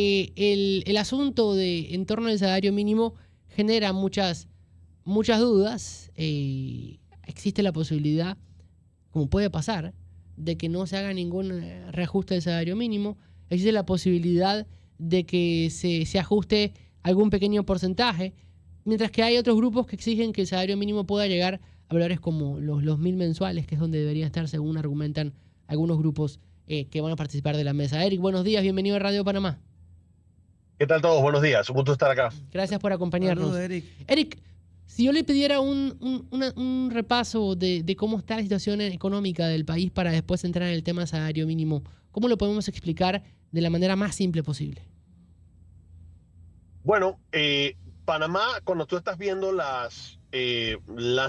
El asunto en torno al salario mínimo genera muchas dudas. Existe la posibilidad, como puede pasar, de que no se haga ningún reajuste del salario mínimo. Existe la posibilidad de que se ajuste algún pequeño porcentaje, mientras que hay otros grupos que exigen que el salario mínimo pueda llegar a valores como los 1.000 mensuales, que es donde debería estar, según argumentan algunos grupos que van a participar de la mesa. Eric, buenos días, bienvenido a Radio Panamá. ¿Qué tal todos? Buenos días, un gusto estar acá. Gracias por acompañarnos. Saludos, Eric. Eric, si yo le pidiera un repaso de cómo está la situación económica del país para después entrar en el tema salario mínimo, ¿cómo lo podemos explicar de la manera más simple posible? Bueno, Panamá, cuando tú estás viendo las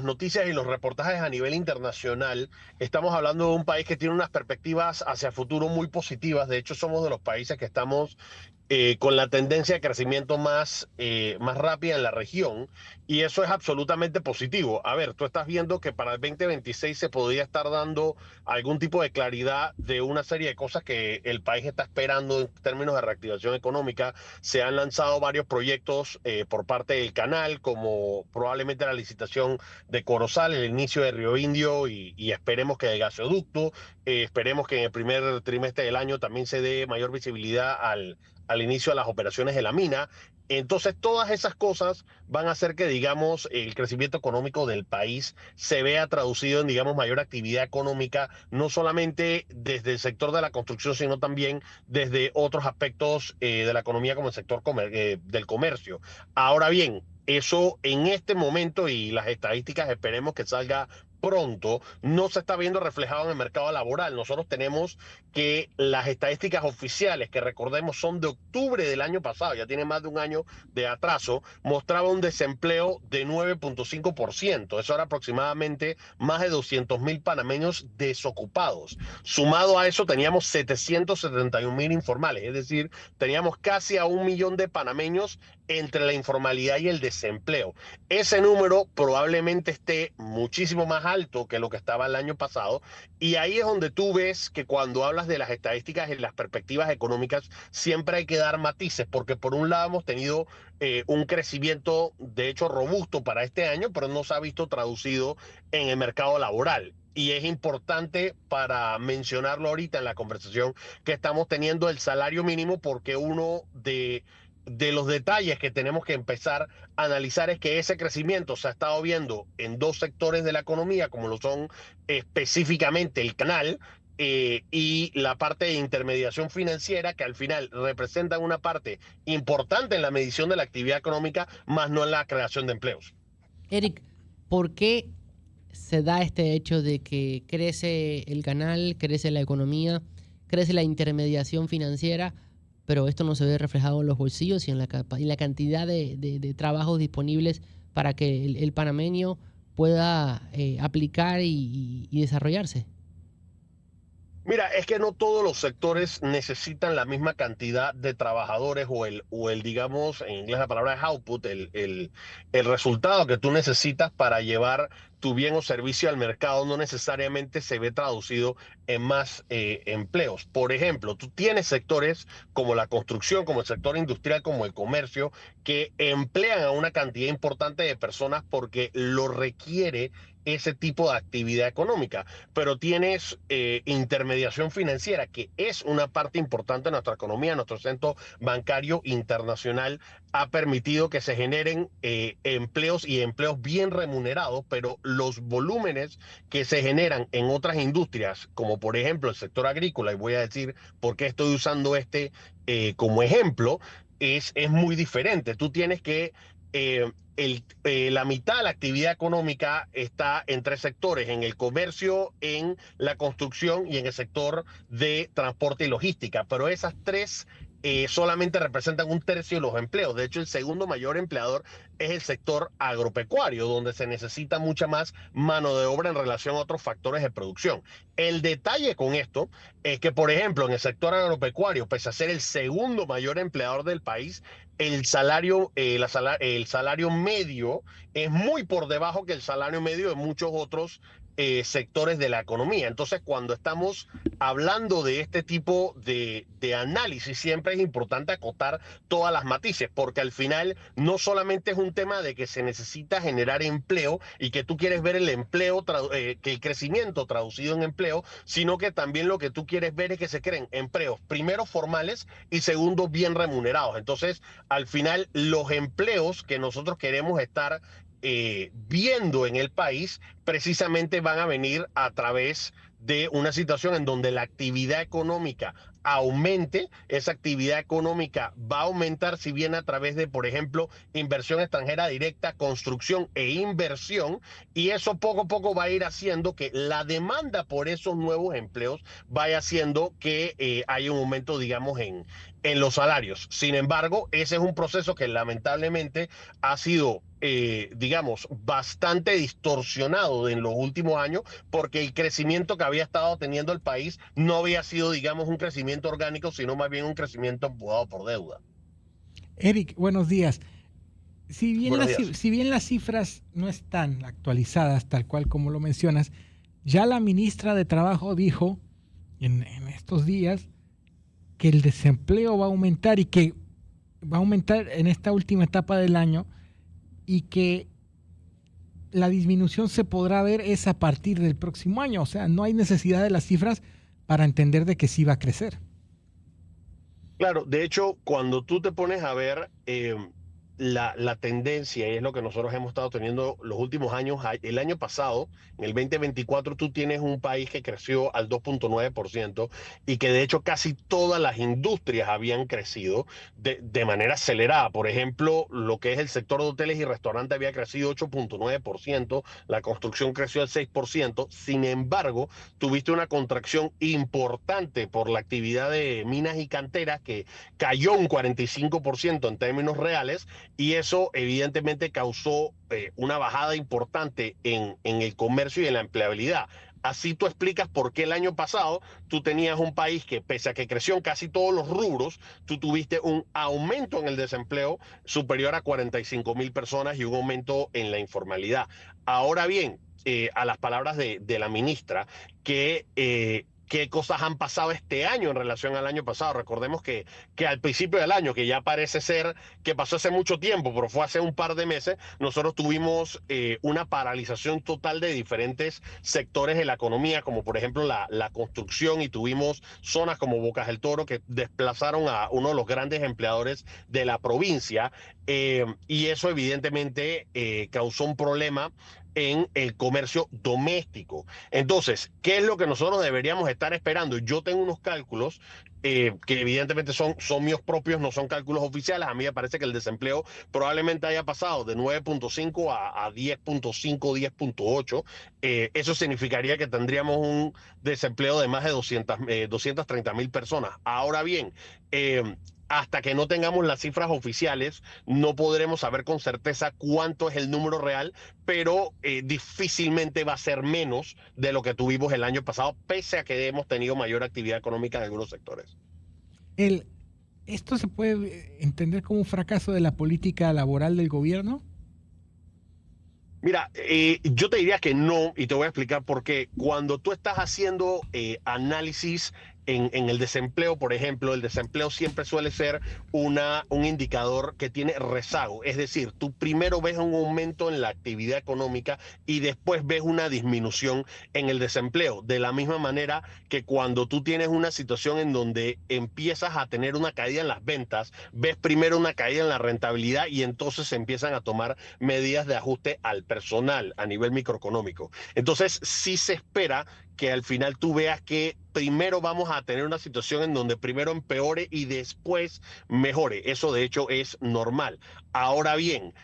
noticias y los reportajes a nivel internacional, estamos hablando de un país que tiene unas perspectivas hacia el futuro muy positivas. De hecho, somos de los países que estamos con la tendencia de crecimiento más rápida en la región, y eso es absolutamente positivo. A ver, tú estás viendo que para el 2026 se podría estar dando algún tipo de claridad de una serie de cosas que el país está esperando en términos de reactivación económica. Se han lanzado varios proyectos por parte del canal, como probablemente la licitación de Corozal, el inicio de Río Indio y esperemos que el gasoducto. Esperemos que en el primer trimestre del año también se dé mayor visibilidad al inicio de las operaciones de la mina. Entonces, todas esas cosas van a hacer que, digamos, el crecimiento económico del país se vea traducido en, digamos, mayor actividad económica, no solamente desde el sector de la construcción, sino también desde otros aspectos de la economía, como el sector del comercio. Ahora bien, eso en este momento, y las estadísticas esperemos que salga pronto, no se está viendo reflejado en el mercado laboral. Nosotros tenemos que las estadísticas oficiales, que recordemos son de octubre del año pasado, ya tiene más de un año de atraso, mostraba un desempleo de 9.5%. Eso era aproximadamente más de 200.000 panameños desocupados. Sumado a eso teníamos 771.000 informales, es decir, teníamos casi a 1 millón de panameños entre la informalidad y el desempleo. Ese número probablemente esté muchísimo más alto que lo que estaba el año pasado, y ahí es donde tú ves que cuando hablas de las estadísticas y las perspectivas económicas siempre hay que dar matices, porque por un lado hemos tenido un crecimiento de hecho robusto para este año, pero no se ha visto traducido en el mercado laboral. Y es importante para mencionarlo ahorita en la conversación que estamos teniendo el salario mínimo, porque uno de los detalles que tenemos que empezar a analizar es que ese crecimiento se ha estado viendo en dos sectores de la economía, como lo son específicamente el canal y la parte de intermediación financiera, que al final representan una parte importante en la medición de la actividad económica, más no en la creación de empleos. Eric, ¿por qué se da este hecho de que crece el canal, crece la economía, crece la intermediación financiera, pero esto no se ve reflejado en los bolsillos y en la cantidad de trabajos disponibles para que el panameño pueda aplicar y desarrollarse? Mira, es que no todos los sectores necesitan la misma cantidad de trabajadores o el digamos, en inglés la palabra es output, el resultado que tú necesitas para llevar tu bien o servicio al mercado no necesariamente se ve traducido en más empleos. Por ejemplo, tú tienes sectores como la construcción, como el sector industrial, como el comercio, que emplean a una cantidad importante de personas porque lo requiere ese tipo de actividad económica, pero tienes intermediación financiera, que es una parte importante de nuestra economía. Nuestro centro bancario internacional ha permitido que se generen empleos y empleos bien remunerados, pero los volúmenes que se generan en otras industrias, como por ejemplo el sector agrícola, y voy a decir por qué estoy usando como ejemplo, es muy diferente. Tú tienes que la mitad de la actividad económica está en tres sectores: en el comercio, en la construcción y en el sector de transporte y logística. Pero esas tres solamente representan un tercio de los empleos. De hecho, el segundo mayor empleador es el sector agropecuario, donde se necesita mucha más mano de obra en relación a otros factores de producción. El detalle con esto es que, por ejemplo, en el sector agropecuario, pese a ser el segundo mayor empleador del país, el salario medio es muy por debajo que el salario medio de muchos otros sectores de la economía. Entonces, cuando estamos hablando de este tipo de análisis, siempre es importante acotar todas las matices, porque al final no solamente es un tema de que se necesita generar empleo y que tú quieres ver el empleo, que el crecimiento traducido en empleo, sino que también lo que tú quieres ver es que se creen empleos, primero formales y segundo bien remunerados. Entonces, al final, los empleos que nosotros queremos estar viendo en el país precisamente van a venir a través de una situación en donde la actividad económica aumente, esa actividad económica va a aumentar si bien a través de, por ejemplo, inversión extranjera directa, construcción e inversión, y eso poco a poco va a ir haciendo que la demanda por esos nuevos empleos vaya haciendo que haya un aumento, digamos, en los salarios. Sin embargo, ese es un proceso que lamentablemente ha sido, digamos, bastante distorsionado en los últimos años porque el crecimiento que había estado teniendo el país no había sido, digamos, un crecimiento orgánico, sino más bien un crecimiento empujado por deuda. Eric, buenos días. Buenos días. Si bien las cifras no están actualizadas tal cual como lo mencionas, ya la ministra de Trabajo dijo en estos días que el desempleo va a aumentar y que va a aumentar en esta última etapa del año y que la disminución se podrá ver es a partir del próximo año. O sea, no hay necesidad de las cifras para entender de que sí va a crecer. Claro, de hecho, cuando tú te pones a ver la tendencia, y es lo que nosotros hemos estado teniendo los últimos años, el año pasado, en el 2024, tú tienes un país que creció al 2,9% y que de hecho casi todas las industrias habían crecido de manera acelerada. Por ejemplo, lo que es el sector de hoteles y restaurantes había crecido 8,9%, la construcción creció al 6%, sin embargo, tuviste una contracción importante por la actividad de minas y canteras que cayó un 45% en términos reales y eso evidentemente causó una bajada importante en el comercio y en la empleabilidad. Así tú explicas por qué el año pasado tú tenías un país que, pese a que creció en casi todos los rubros, tú tuviste un aumento en el desempleo superior a 45,000 personas y un aumento en la informalidad. Ahora bien, a las palabras de la ministra, que qué cosas han pasado este año en relación al año pasado. Recordemos que al principio del año, que ya parece ser que pasó hace mucho tiempo, pero fue hace un par de meses, nosotros tuvimos una paralización total de diferentes sectores de la economía, como por ejemplo la construcción, y tuvimos zonas como Bocas del Toro que desplazaron a uno de los grandes empleadores de la provincia, y eso evidentemente causó un problema en el comercio doméstico. Entonces, ¿qué es lo que nosotros deberíamos estar esperando? Yo tengo unos cálculos que evidentemente son míos propios, no son cálculos oficiales. A mí me parece que el desempleo probablemente haya pasado de 9,5 a 10,5, 10,8. Eso significaría que tendríamos un desempleo de más de 230,000 personas. Ahora bien, hasta que no tengamos las cifras oficiales, no podremos saber con certeza cuánto es el número real, pero difícilmente va a ser menos de lo que tuvimos el año pasado, pese a que hemos tenido mayor actividad económica en algunos sectores. El, ¿Esto se puede entender como un fracaso de la política laboral del gobierno? Mira, yo te diría que no, y te voy a explicar por qué. Cuando tú estás haciendo análisis en el desempleo, por ejemplo, el desempleo siempre suele ser un indicador que tiene rezago. Es decir, tú primero ves un aumento en la actividad económica y después ves una disminución en el desempleo. De la misma manera que cuando tú tienes una situación en donde empiezas a tener una caída en las ventas, ves primero una caída en la rentabilidad y entonces se empiezan a tomar medidas de ajuste al personal a nivel microeconómico. Entonces, sí se espera que al final tú veas que primero vamos a tener una situación en donde primero empeore y después mejore. Eso de hecho es normal. Ahora bien,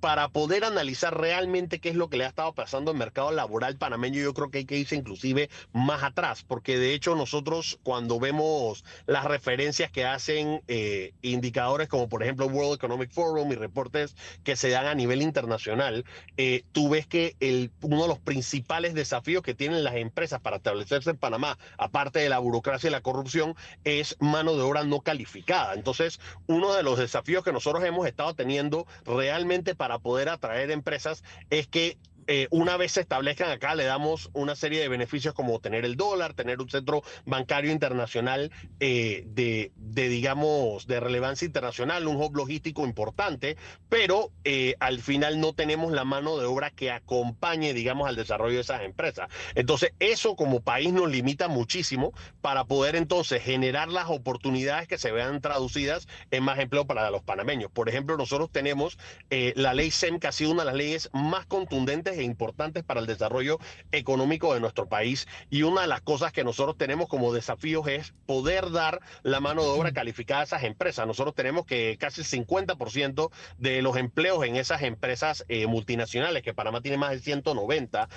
para poder analizar realmente qué es lo que le ha estado pasando al mercado laboral panameño, yo creo que hay que irse inclusive más atrás, porque de hecho nosotros cuando vemos las referencias que hacen indicadores como por ejemplo World Economic Forum y reportes que se dan a nivel internacional, tú ves que uno de los principales desafíos que tienen las empresas para establecerse en Panamá, aparte de la burocracia y la corrupción, es mano de obra no calificada. Entonces, uno de los desafíos que nosotros hemos estado teniendo realmente para poder atraer empresas es que una vez se establezcan acá, le damos una serie de beneficios como tener el dólar, tener un centro bancario internacional digamos, de relevancia internacional, un hub logístico importante, pero al final no tenemos la mano de obra que acompañe, digamos, al desarrollo de esas empresas. Entonces, eso como país nos limita muchísimo para poder entonces generar las oportunidades que se vean traducidas en más empleo para los panameños. Por ejemplo, nosotros tenemos la ley SEM, que ha sido una de las leyes más contundentes e importantes para el desarrollo económico de nuestro país, y una de las cosas que nosotros tenemos como desafíos es poder dar la mano de obra calificada a esas empresas. Nosotros tenemos que casi el 50% de los empleos en esas empresas multinacionales, que Panamá tiene más de 190,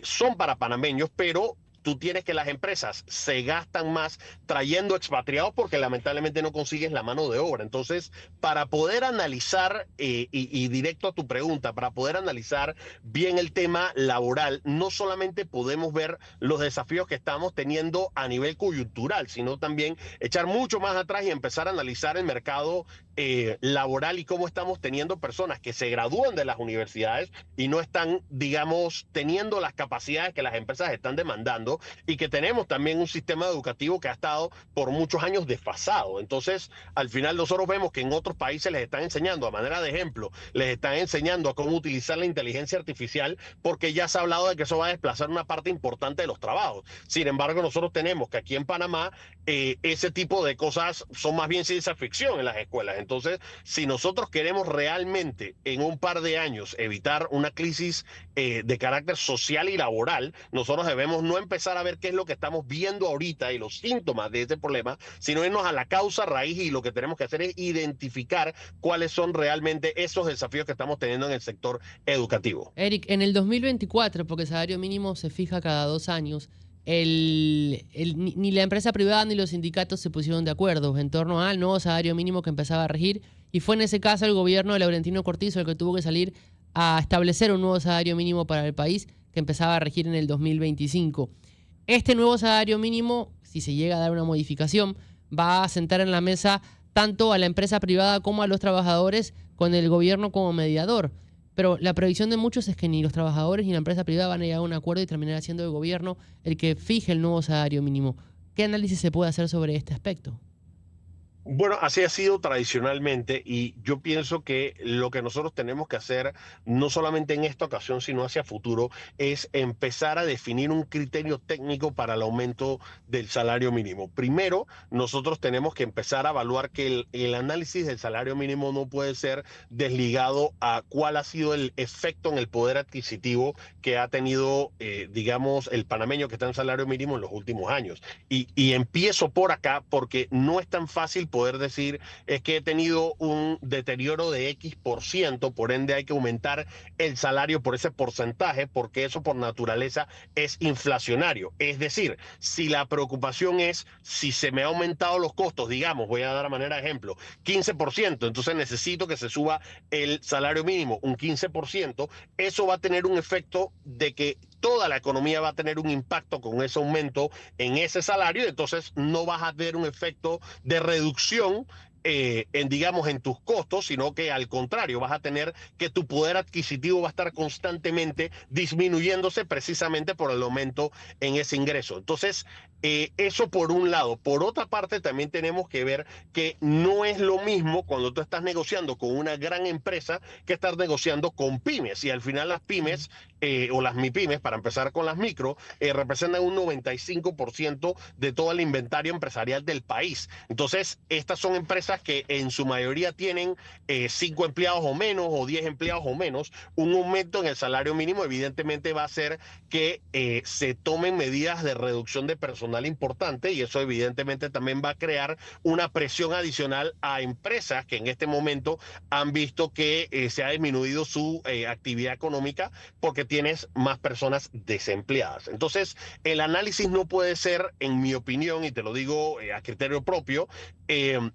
son para panameños, pero tú tienes que las empresas se gastan más trayendo expatriados porque lamentablemente no consigues la mano de obra. Entonces, para poder analizar, y directo a tu pregunta, para poder analizar bien el tema laboral, no solamente podemos ver los desafíos que estamos teniendo a nivel coyuntural, sino también echar mucho más atrás y empezar a analizar el mercado laboral y cómo estamos teniendo personas que se gradúan de las universidades y no están, digamos, teniendo las capacidades que las empresas están demandando, y que tenemos también un sistema educativo que ha estado por muchos años desfasado. Entonces, al final nosotros vemos que en otros países les están enseñando, a manera de ejemplo, les están enseñando a cómo utilizar la inteligencia artificial, porque ya se ha hablado de que eso va a desplazar una parte importante de los trabajos. Sin embargo, nosotros tenemos que aquí en Panamá ese tipo de cosas son más bien ciencia ficción en las escuelas. Entonces, si nosotros queremos realmente en un par de años evitar una crisis de carácter social y laboral, nosotros debemos no empezar a ver qué es lo que estamos viendo ahorita y los síntomas de ese problema, sino irnos a la causa raíz, y lo que tenemos que hacer es identificar cuáles son realmente esos desafíos que estamos teniendo en el sector educativo. Eric, en el 2024, porque el salario mínimo se fija cada 2 años, ni la empresa privada ni los sindicatos se pusieron de acuerdo en torno al nuevo salario mínimo que empezaba a regir, y fue en ese caso el gobierno de Laurentino Cortizo el que tuvo que salir a establecer un nuevo salario mínimo para el país que empezaba a regir en el 2025. Este nuevo salario mínimo, si se llega a dar una modificación, va a sentar en la mesa tanto a la empresa privada como a los trabajadores, con el gobierno como mediador. Pero la previsión de muchos es que ni los trabajadores ni la empresa privada van a llegar a un acuerdo y terminará siendo el gobierno el que fije el nuevo salario mínimo. ¿Qué análisis se puede hacer sobre este aspecto? Bueno, así ha sido tradicionalmente, y yo pienso que lo que nosotros tenemos que hacer, no solamente en esta ocasión, sino hacia futuro, es empezar a definir un criterio técnico para el aumento del salario mínimo. Primero, nosotros tenemos que empezar a evaluar que el análisis del salario mínimo no puede ser desligado a cuál ha sido el efecto en el poder adquisitivo que ha tenido, digamos, el panameño que está en salario mínimo en los últimos años. Y empiezo por acá porque no es tan fácil poder decir es que he tenido un deterioro de X%, por ende hay que aumentar el salario por ese porcentaje, porque eso por naturaleza es inflacionario. Es decir, si la preocupación es si se me ha aumentado los costos, digamos, voy a dar a manera de ejemplo, 15%, entonces necesito que se suba el salario mínimo un 15%, eso va a tener un efecto de que toda la economía va a tener un impacto con ese aumento en ese salario, entonces no vas a ver un efecto de reducción digamos, en tus costos, sino que al contrario, vas a tener que tu poder adquisitivo va a estar constantemente disminuyéndose precisamente por el aumento en ese ingreso. Entonces, eso por un lado. Por otra parte, también tenemos que ver que no es lo mismo cuando tú estás negociando con una gran empresa que estar negociando con pymes, y al final las pymes o las MIPYMES, para empezar con las micro, representan un 95% de todo el inventario empresarial del país. Entonces, estas son empresas que en su mayoría tienen 5 empleados o menos, o 10 empleados o menos. Un aumento en el salario mínimo evidentemente va a hacer que se tomen medidas de reducción de personal importante, y eso evidentemente también va a crear una presión adicional a empresas que en este momento han visto que se ha disminuido su actividad económica porque tienes más personas desempleadas. Entonces, el análisis no puede ser, en mi opinión, y te lo digo a criterio propio,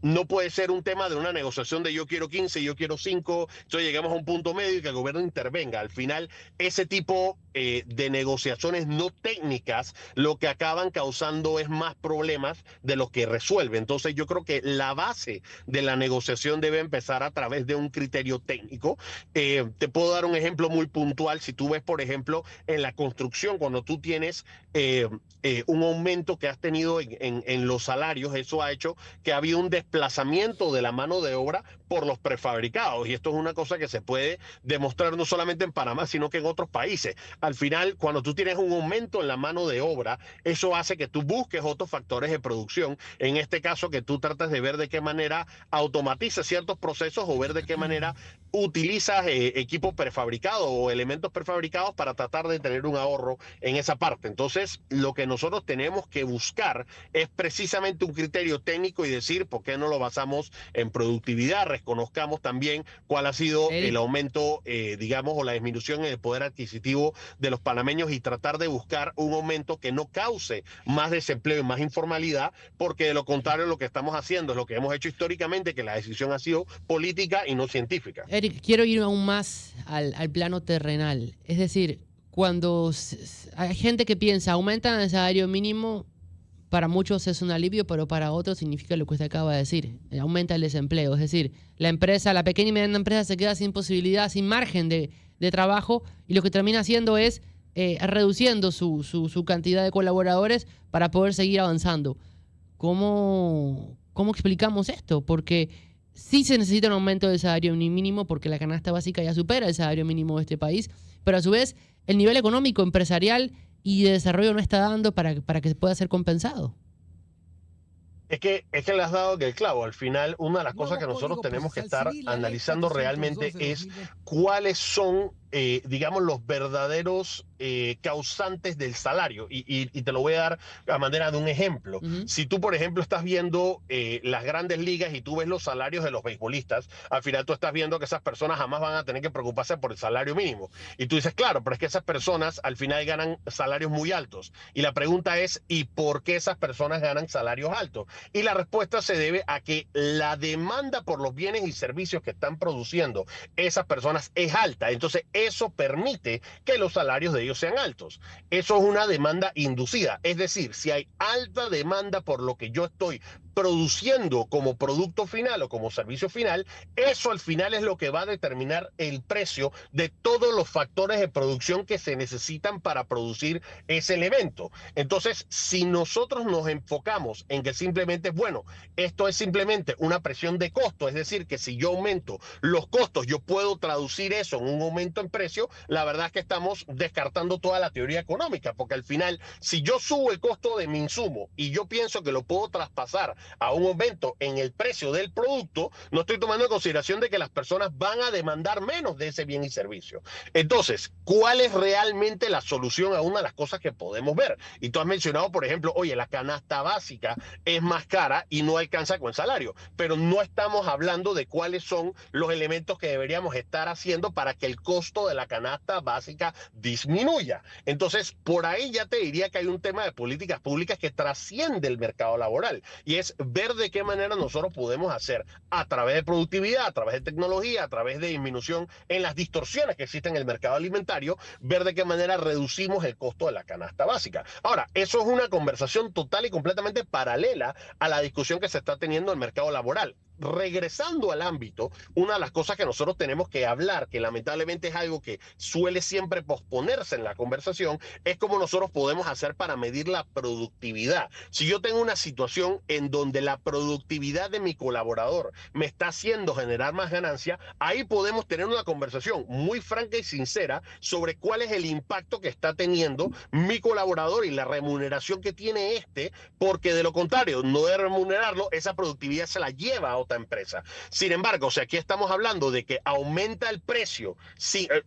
no puede ser un tema de una negociación de yo quiero 15, yo quiero 5, entonces llegamos a un punto medio y que el gobierno intervenga. Al final, ese tipo de negociaciones no técnicas lo que acaban causando es más problemas de los que resuelve. Entonces yo creo que la base de la negociación debe empezar a través de un criterio técnico. Te puedo dar un ejemplo muy puntual. Si tú ves, por ejemplo, en la construcción, cuando tú tienes un aumento que has tenido en los salarios, eso ha hecho que ha habido un desplazamiento de la mano de obra por los prefabricados. Y esto es una cosa que se puede demostrar no solamente en Panamá, sino que en otros países. Al final, cuando tú tienes un aumento en la mano de obra, eso hace que tú busques otros factores de producción. En este caso, que tú tratas de ver de qué manera automatizas ciertos procesos o ver de qué manera utilizas equipos prefabricados o elementos prefabricados para tratar de tener un ahorro en esa parte. Entonces, lo que nosotros tenemos que buscar es precisamente un criterio técnico y decir por qué no lo basamos en productividad, reconozcamos también cuál ha sido el aumento, digamos, o la disminución en el poder adquisitivo de los panameños y tratar de buscar un aumento que no cause más desempleo y más informalidad, porque de lo contrario lo que estamos haciendo es lo que hemos hecho históricamente, que la decisión ha sido política y no científica. Eric, quiero ir aún más al plano terrenal. Es decir, cuando hay gente que piensa, aumentan el salario mínimo, para muchos es un alivio, pero para otros significa lo que usted acaba de decir, aumenta el desempleo. Es decir, la empresa, la pequeña y mediana empresa se queda sin posibilidad, sin margen de trabajo, y lo que termina haciendo es reduciendo su cantidad de colaboradores para poder seguir avanzando. ¿Cómo explicamos esto? Porque sí se necesita un aumento del salario mínimo porque la canasta básica ya supera el salario mínimo de este país, pero a su vez el nivel económico, empresarial y de desarrollo no está dando para que pueda ser compensado. Es que le has dado que el clavo. Al final, una de las cosas que nosotros tenemos que estar analizando realmente es cuáles son, digamos, los verdaderos causantes del salario. Y te lo voy a dar a manera de un ejemplo. Si tú, por ejemplo, estás viendo las grandes ligas y tú ves los salarios de los beisbolistas, al final tú estás viendo que esas personas jamás van a tener que preocuparse por el salario mínimo. Y tú dices, claro, pero es que esas personas al final ganan salarios muy altos. Y la pregunta es, ¿y por qué esas personas ganan salarios altos? Y la respuesta se debe a que la demanda por los bienes y servicios que están produciendo esas personas es alta. Entonces, eso permite que los salarios de ellos sean altos. Eso es una demanda inducida. Es decir, si hay alta demanda por lo que yo estoy produciendo como producto final o como servicio final, eso al final es lo que va a determinar el precio de todos los factores de producción que se necesitan para producir ese elemento. Entonces, si nosotros nos enfocamos en que simplemente, bueno, esto es simplemente una presión de costo, es decir, que si yo aumento los costos, yo puedo traducir eso en un aumento en precio, la verdad es que estamos descartando toda la teoría económica, porque al final, si yo subo el costo de mi insumo y yo pienso que lo puedo traspasar a un aumento en el precio del producto, no estoy tomando en consideración de que las personas van a demandar menos de ese bien y servicio. Entonces, ¿cuál es realmente la solución a una de las cosas que podemos ver? Y tú has mencionado, por ejemplo, oye, la canasta básica es más cara y no alcanza con el salario, pero no estamos hablando de cuáles son los elementos que deberíamos estar haciendo para que el costo de la canasta básica disminuya. Entonces, por ahí ya te diría que hay un tema de políticas públicas que trasciende el mercado laboral y es ver de qué manera nosotros podemos hacer a través de productividad, a través de tecnología, a través de disminución en las distorsiones que existen en el mercado alimentario, ver de qué manera reducimos el costo de la canasta básica. Ahora, eso es una conversación total y completamente paralela a la discusión que se está teniendo en el mercado laboral. Regresando al ámbito, una de las cosas que nosotros tenemos que hablar, que lamentablemente es algo que suele siempre posponerse en la conversación, es cómo nosotros podemos hacer para medir la productividad. Si yo tengo una situación en donde la productividad de mi colaborador me está haciendo generar más ganancia, ahí podemos tener una conversación muy franca y sincera sobre cuál es el impacto que está teniendo mi colaborador y la remuneración que tiene porque de lo contrario, no de remunerarlo, esa productividad se la lleva a otra cierta empresa. Sin embargo, si aquí estamos hablando de que aumenta el precio,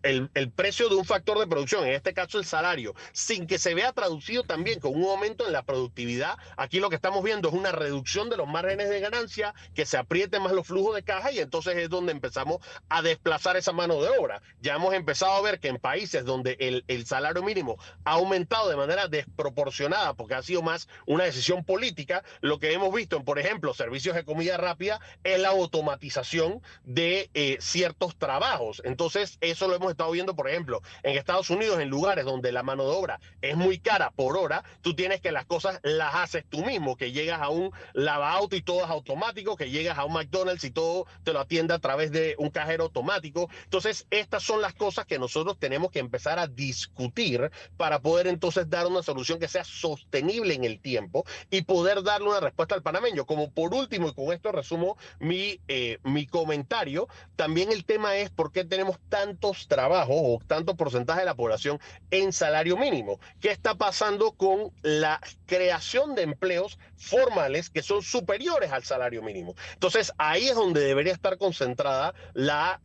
el precio de un factor de producción, en este caso el salario, sin que se vea traducido también con un aumento en la productividad, aquí lo que estamos viendo es una reducción de los márgenes de ganancia, que se aprieten más los flujos de caja, y entonces es donde empezamos a desplazar esa mano de obra. Ya hemos empezado a ver que en países donde el salario mínimo ha aumentado de manera desproporcionada, porque ha sido más una decisión política, lo que hemos visto en, por ejemplo, servicios de comida rápida es la automatización de ciertos trabajos. Entonces, eso lo hemos estado viendo, por ejemplo, en Estados Unidos, en lugares donde la mano de obra es muy cara por hora, tú tienes que las cosas las haces tú mismo, que llegas a un lavaauto y todo es automático, que llegas a un McDonald's y todo te lo atiende a través de un cajero automático. Entonces, estas son las cosas que nosotros tenemos que empezar a discutir para poder entonces dar una solución que sea sostenible en el tiempo y poder darle una respuesta al panameño. Como por último, y con esto resumo mi comentario, también el tema es por qué tenemos tantos trabajos o tanto porcentaje de la población en salario mínimo. ¿Qué está pasando con la creación de empleos formales que son superiores al salario mínimo? Entonces, ahí es donde debería estar concentrada la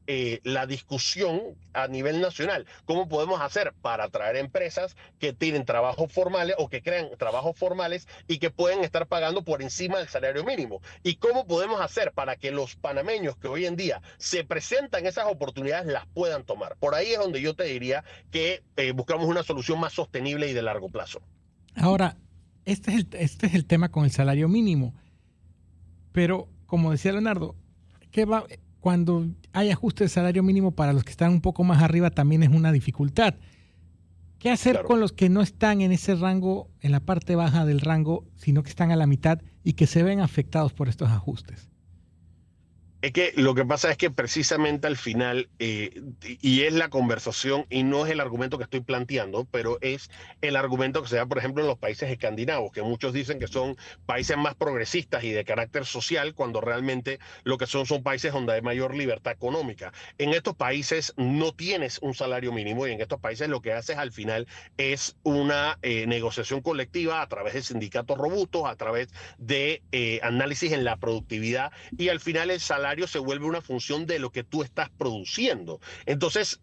discusión a nivel nacional. ¿Cómo podemos hacer para atraer empresas que tienen trabajos formales o que crean trabajos formales y que pueden estar pagando por encima del salario mínimo? ¿Y cómo podemos hacer para que los panameños que hoy en día se presentan esas oportunidades las puedan tomar? Por ahí es donde yo te diría que buscamos una solución más sostenible y de largo plazo. Ahora, este es el tema con el salario mínimo. Pero, como decía Leonardo, cuando hay ajuste de salario mínimo para los que están un poco más arriba también es una dificultad. ¿Qué hacer con los que no están en ese rango, en la parte baja del rango, sino que están a la mitad y que se ven afectados por estos ajustes? Es que lo que pasa es que precisamente al final, y es la conversación, y no es el argumento que estoy planteando, pero es el argumento que se da, por ejemplo, en los países escandinavos, que muchos dicen que son países más progresistas y de carácter social, cuando realmente lo que son países donde hay mayor libertad económica. En estos países no tienes un salario mínimo, y en estos países lo que haces al final es una negociación colectiva a través de sindicatos robustos, a través de análisis en la productividad, y al final el salario se vuelve una función de lo que tú estás produciendo. Entonces,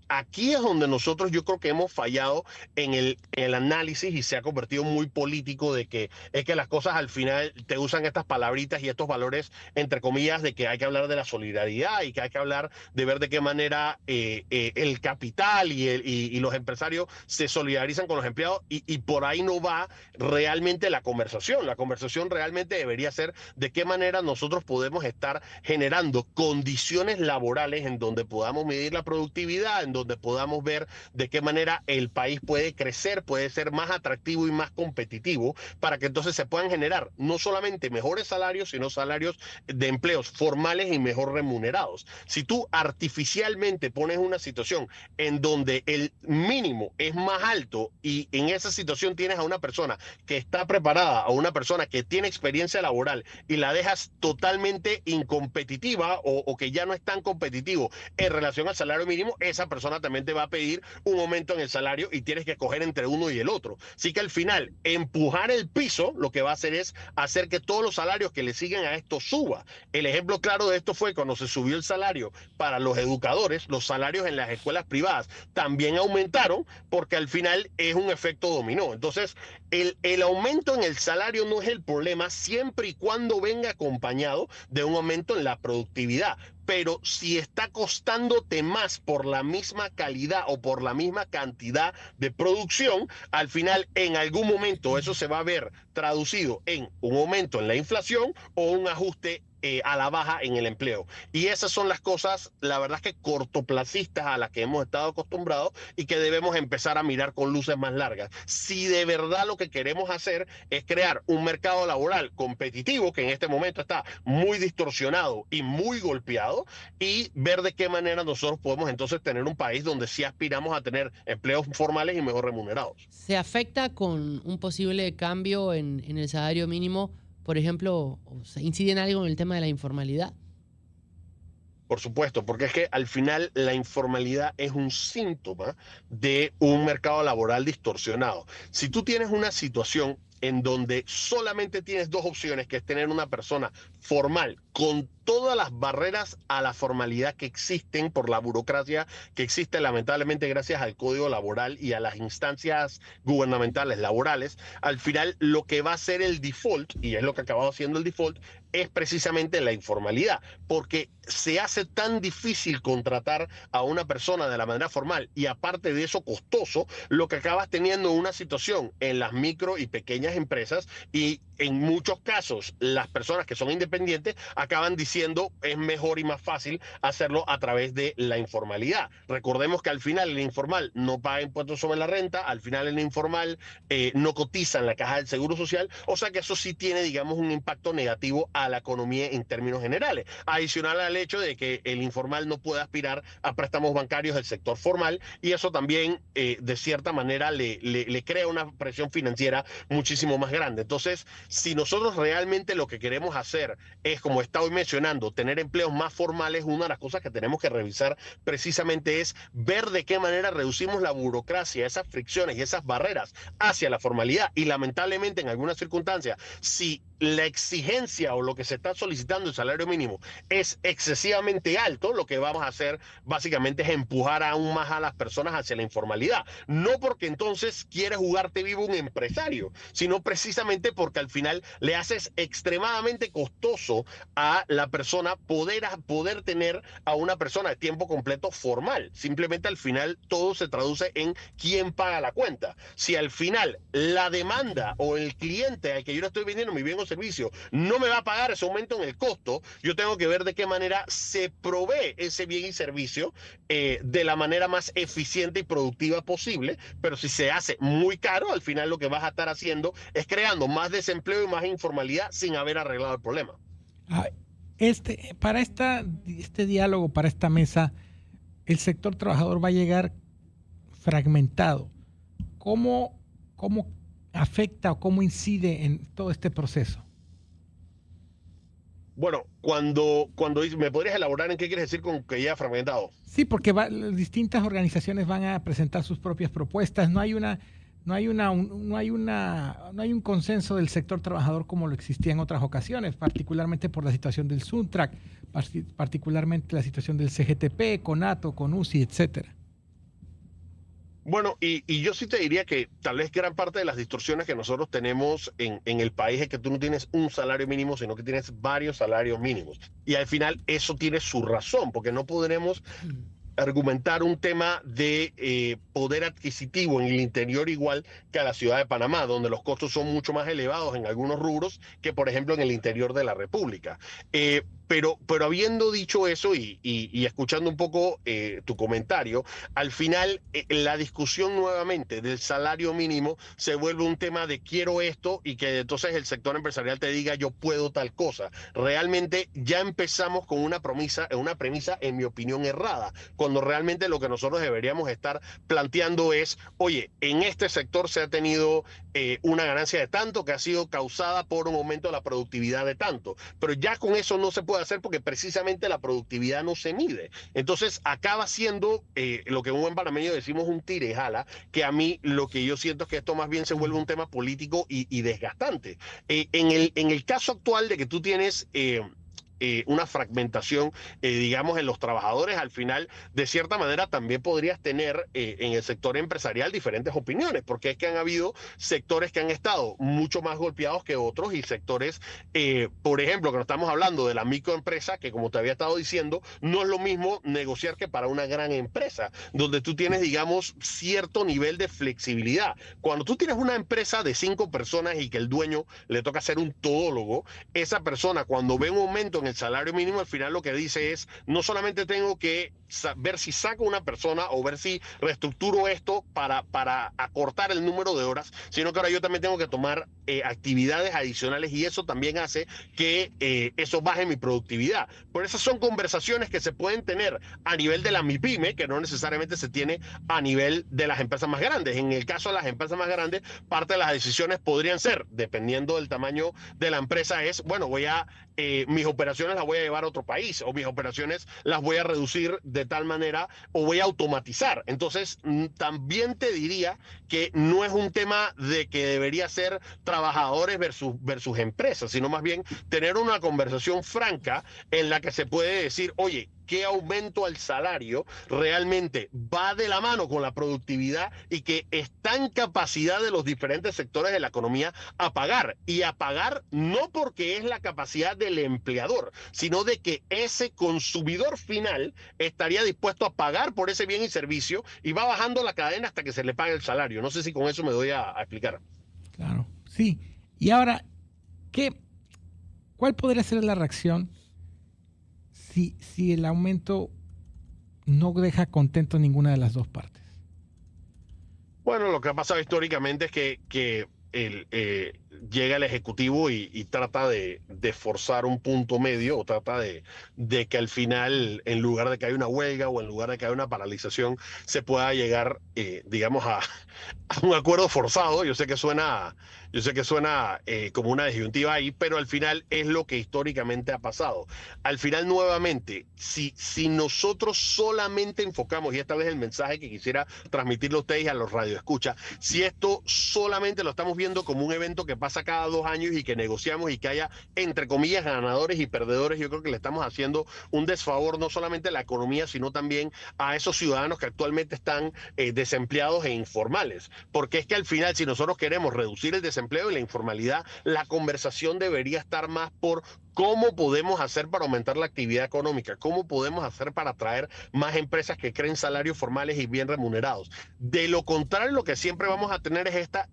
aquí es donde nosotros yo creo que hemos fallado en el análisis, y se ha convertido muy político, de que es que las cosas al final te usan estas palabritas y estos valores, entre comillas, de que hay que hablar de la solidaridad y que hay que hablar de ver de qué manera el capital y los empresarios se solidarizan con los empleados, y por ahí no va realmente la conversación. La conversación realmente debería ser de qué manera nosotros podemos estar generando condiciones laborales en donde podamos medir la productividad, en donde podamos ver de qué manera el país puede crecer, puede ser más atractivo y más competitivo, para que entonces se puedan generar no solamente mejores salarios, sino salarios de empleos formales y mejor remunerados. Si tú artificialmente pones una situación en donde el mínimo es más alto, y en esa situación tienes a una persona que está preparada, a una persona que tiene experiencia laboral, y la dejas totalmente incompetitiva o que ya no es tan competitivo en relación al salario mínimo, esa persona también te va a pedir un aumento en el salario y tienes que escoger entre uno y el otro. Así que al final, empujar el piso lo que va a hacer es hacer que todos los salarios que le siguen a esto suba. El ejemplo claro de esto fue cuando se subió el salario para los educadores. Los salarios en las escuelas privadas también aumentaron, porque al final es un efecto dominó. Entonces, el aumento en el salario no es el problema, siempre y cuando venga acompañado de un aumento en la productividad. Pero si está costándote más por la misma calidad o por la misma cantidad de producción, al final en algún momento eso se va a ver traducido en un aumento en la inflación o un ajuste a la baja en el empleo. Y esas son las cosas, la verdad es que cortoplacistas, a las que hemos estado acostumbrados, y que debemos empezar a mirar con luces más largas. Si de verdad lo que queremos hacer es crear un mercado laboral competitivo, que en este momento está muy distorsionado y muy golpeado, y ver de qué manera nosotros podemos entonces tener un país donde sí aspiramos a tener empleos formales y mejor remunerados. ¿Se afecta con un posible cambio en el salario mínimo? Por ejemplo, ¿se incide en algo en el tema de la informalidad? Por supuesto, porque es que al final la informalidad es un síntoma de un mercado laboral distorsionado. Si tú tienes una situación en donde solamente tienes dos opciones, que es tener una persona formal con todas las barreras a la formalidad que existen por la burocracia que existe lamentablemente gracias al código laboral y a las instancias gubernamentales laborales. Al final lo que va a ser el default, y es lo que ha acabado siendo el default, es precisamente la informalidad, porque se hace tan difícil contratar a una persona de la manera formal y aparte de eso costoso, lo que acabas teniendo una situación en las micro y pequeñas empresas y en muchos casos las personas que son independientes acaban diciendo es mejor y más fácil hacerlo a través de la informalidad. Recordemos que al final el informal no paga impuestos sobre la renta, al final el informal no cotiza en la caja del Seguro Social, o sea que eso sí tiene, digamos, un impacto negativo a la economía en términos generales. Adicional al hecho de que el informal no puede aspirar a préstamos bancarios del sector formal y eso también, de cierta manera, le crea una presión financiera muchísimo más grande. Entonces, si nosotros realmente lo que queremos hacer es, como estaba mencionando, tener empleos más formales, una de las cosas que tenemos que revisar precisamente es ver de qué manera reducimos la burocracia, esas fricciones y esas barreras hacia la formalidad. Y lamentablemente en algunas circunstancias, si la exigencia o lo que se está solicitando el salario mínimo es excesivamente alto, lo que vamos a hacer básicamente es empujar aún más a las personas hacia la informalidad. No porque entonces quieres jugarte vivo un empresario, sino precisamente porque al final le haces extremadamente costoso a la persona poder tener a una persona de tiempo completo formal. Simplemente al final todo se traduce en quién paga la cuenta. Si al final la demanda o el cliente al que yo le estoy vendiendo mi bien o servicio no me va a pagar ese aumento en el costo, yo tengo que ver de qué manera se provee ese bien y servicio de la manera más eficiente y productiva posible, pero si se hace muy caro, al final lo que vas a estar haciendo es creando más desempleo y más informalidad sin haber arreglado el problema. Para este diálogo, para esta mesa, el sector trabajador va a llegar fragmentado. ¿Cómo afecta o cómo incide en todo este proceso? Bueno, cuando ¿me podrías elaborar en qué quieres decir con que ya fragmentado? Sí, porque las distintas organizaciones van a presentar sus propias propuestas. No hay un consenso del sector trabajador como lo existía en otras ocasiones, particularmente por la situación del Suntrack, particularmente la situación del CGTP, CONATO, CONUSI, etcétera. Bueno, y yo sí te diría que tal vez gran parte de las distorsiones que nosotros tenemos en el país es que tú no tienes un salario mínimo, sino que tienes varios salarios mínimos. Y al final eso tiene su razón, porque no podremos argumentar un tema de poder adquisitivo en el interior igual que a la ciudad de Panamá, donde los costos son mucho más elevados en algunos rubros que, por ejemplo, en el interior de la República. Pero habiendo dicho eso y escuchando un poco tu comentario, al final la discusión nuevamente del salario mínimo se vuelve un tema de quiero esto y que entonces el sector empresarial te diga yo puedo tal cosa. Realmente ya empezamos con una premisa, en mi opinión, errada, cuando realmente lo que nosotros deberíamos estar planteando es, oye, en este sector se ha tenido una ganancia de tanto que ha sido causada por un aumento de la productividad de tanto, pero ya con eso no se puede hacer porque precisamente la productividad no se mide. Entonces acaba siendo lo que en un buen panameño decimos un tire y jala, que a mí lo que yo siento es que esto más bien se vuelve un tema político y desgastante. En el caso actual de que tú tienes una fragmentación, digamos, en los trabajadores, al final, de cierta manera, también podrías tener en el sector empresarial diferentes opiniones, porque es que han habido sectores que han estado mucho más golpeados que otros y sectores, por ejemplo, que no estamos hablando de la microempresa, que como te había estado diciendo, no es lo mismo negociar que para una gran empresa, donde tú tienes, digamos, cierto nivel de flexibilidad. Cuando tú tienes una empresa de 5 personas y que el dueño le toca ser un todólogo, esa persona cuando ve un aumento en el salario mínimo, al final lo que dice es, no solamente tengo que ver si saco una persona o ver si reestructuro esto para acortar el número de horas, sino que ahora yo también tengo que tomar actividades adicionales y eso también hace que eso baje mi productividad. Por esas son conversaciones que se pueden tener a nivel de la MIPYME, que no necesariamente se tiene a nivel de las empresas más grandes. En el caso de las empresas más grandes, parte de las decisiones podrían ser, dependiendo del tamaño de la empresa, es, bueno, mis operaciones operaciones las voy a llevar a otro país, o mis operaciones las voy a reducir de tal manera, o voy a automatizar. Entonces, también te diría que no es un tema de que debería ser trabajadores versus empresas, sino más bien tener una conversación franca en la que se puede decir, oye, ¿qué aumento al salario realmente va de la mano con la productividad y que está en capacidad de los diferentes sectores de la economía a pagar? Y a pagar no porque es la capacidad del empleador, sino de que ese consumidor final estaría dispuesto a pagar por ese bien y servicio, y va bajando la cadena hasta que se le pague el salario. No sé si con eso me doy a explicar. Claro, sí. Y ahora, ¿cuál podría ser la reacción si el aumento no deja contento a ninguna de las dos partes? Bueno, lo que ha pasado históricamente es que llega el Ejecutivo y trata de forzar un punto medio, o trata de que al final, en lugar de que haya una huelga o en lugar de que haya una paralización, se pueda llegar, digamos, a un acuerdo forzado. Yo sé que suena como una disyuntiva ahí, pero al final es lo que históricamente ha pasado. Al final, nuevamente, si nosotros solamente enfocamos, y esta vez el mensaje que quisiera transmitirle a ustedes y a los radioescuchas, si esto solamente lo estamos viendo como un evento que pasa cada 2 años y que negociamos y que haya, entre comillas, ganadores y perdedores, yo creo que le estamos haciendo un desfavor no solamente a la economía, sino también a esos ciudadanos que actualmente están desempleados e informales. Porque es que al final, si nosotros queremos reducir el desempleo y la informalidad, la conversación debería estar más por cómo podemos hacer para aumentar la actividad económica, cómo podemos hacer para atraer más empresas que creen salarios formales y bien remunerados. De lo contrario, lo que siempre vamos a tener es esta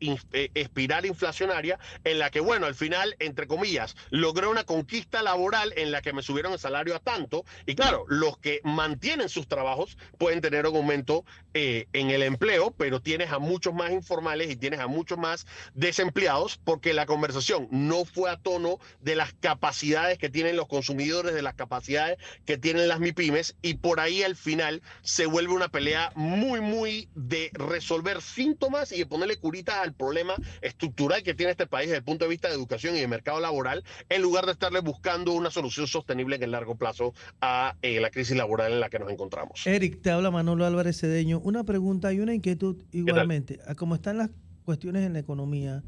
espiral inflacionaria en la que, bueno, al final, entre comillas, logré una conquista laboral en la que me subieron el salario a tanto, y claro, los que mantienen sus trabajos pueden tener un aumento en el empleo, pero tienes a muchos más informales y tienes a muchos más desempleados, porque la conversación no fue a tono de las capacidades que tienen los consumidores, de las capacidades que tienen las MIPYMES, y por ahí al final se vuelve una pelea muy de resolver síntomas y de ponerle curitas al problema estructural que tiene este país desde el punto de vista de educación y de mercado laboral, en lugar de estarle buscando una solución sostenible en el largo plazo a la crisis laboral en la que nos encontramos. Eric, te habla Manolo Álvarez Cedeño. Una pregunta y una inquietud igualmente. ¿Qué Como están las cuestiones en la economía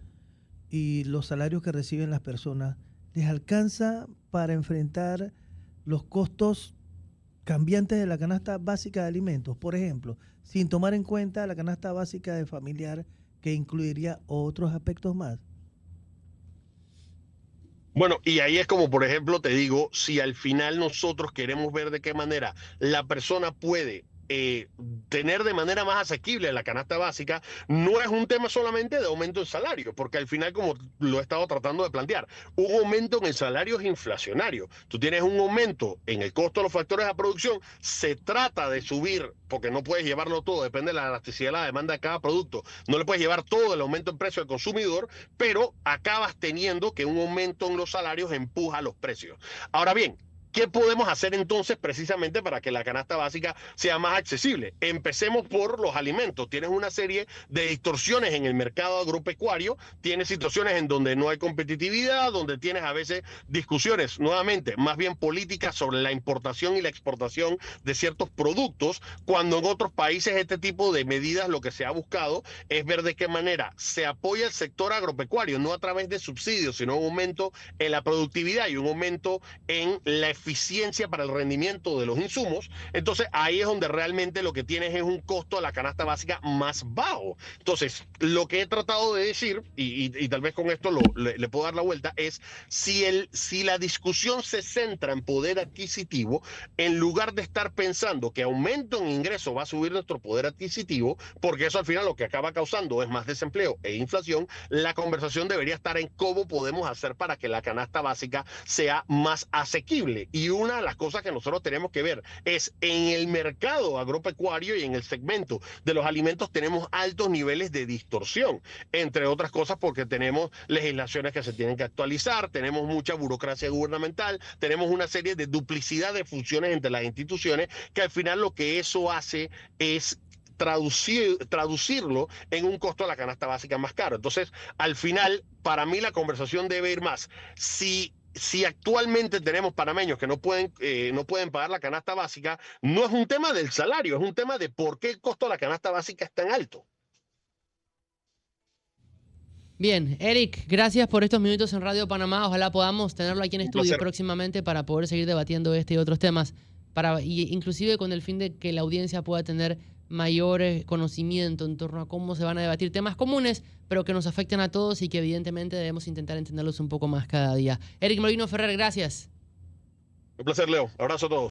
y los salarios que reciben las personas, ¿les alcanza para enfrentar los costos cambiantes de la canasta básica de alimentos? Por ejemplo, sin tomar en cuenta la canasta básica de familiar, que incluiría otros aspectos más. Bueno, y ahí es como, por ejemplo, te digo, si al final nosotros queremos ver de qué manera la persona puede tener de manera más asequible la canasta básica, no es un tema solamente de aumento de salario, porque al final, como lo he estado tratando de plantear, un aumento en el salario es inflacionario. Tú tienes un aumento en el costo de los factores de producción, se trata de subir, porque no puedes llevarlo todo, depende de la elasticidad de la demanda de cada producto, no le puedes llevar todo el aumento en precio al consumidor, pero acabas teniendo que un aumento en los salarios empuja los precios. Ahora bien, ¿qué podemos hacer entonces precisamente para que la canasta básica sea más accesible? Empecemos por los alimentos. Tienes una serie de distorsiones en el mercado agropecuario, tienes situaciones en donde no hay competitividad, donde tienes a veces discusiones, nuevamente, más bien políticas sobre la importación y la exportación de ciertos productos, cuando en otros países este tipo de medidas lo que se ha buscado es ver de qué manera se apoya el sector agropecuario, no a través de subsidios, sino un aumento en la productividad y un aumento en la eficiencia para el rendimiento de los insumos. Entonces ahí es donde realmente lo que tienes es un costo de la canasta básica más bajo. Entonces lo que he tratado de decir, y tal vez con esto le puedo dar la vuelta, es si la discusión se centra en poder adquisitivo, en lugar de estar pensando que aumento en ingreso va a subir nuestro poder adquisitivo, porque eso al final lo que acaba causando es más desempleo e inflación, la conversación debería estar en cómo podemos hacer para que la canasta básica sea más asequible. Y una de las cosas que nosotros tenemos que ver es en el mercado agropecuario y en el segmento de los alimentos tenemos altos niveles de distorsión, entre otras cosas porque tenemos legislaciones que se tienen que actualizar, tenemos mucha burocracia gubernamental, tenemos una serie de duplicidad de funciones entre las instituciones, que al final lo que eso hace es traducirlo en un costo de la canasta básica más caro. Entonces, al final, para mí la conversación debe ir más. Si si actualmente tenemos panameños que no pueden pagar la canasta básica, no es un tema del salario, es un tema de por qué el costo de la canasta básica es tan alto. Bien, Eric, gracias por estos minutos en Radio Panamá. Ojalá podamos tenerlo aquí en Un estudio placer. próximamente para poder seguir debatiendo este y otros temas, y inclusive con el fin de que la audiencia pueda tener mayor conocimiento en torno a cómo se van a debatir temas comunes, pero que nos afecten a todos y que evidentemente debemos intentar entenderlos un poco más cada día. Eric Molino Ferrer, gracias. Un placer, Leo. Abrazo a todos.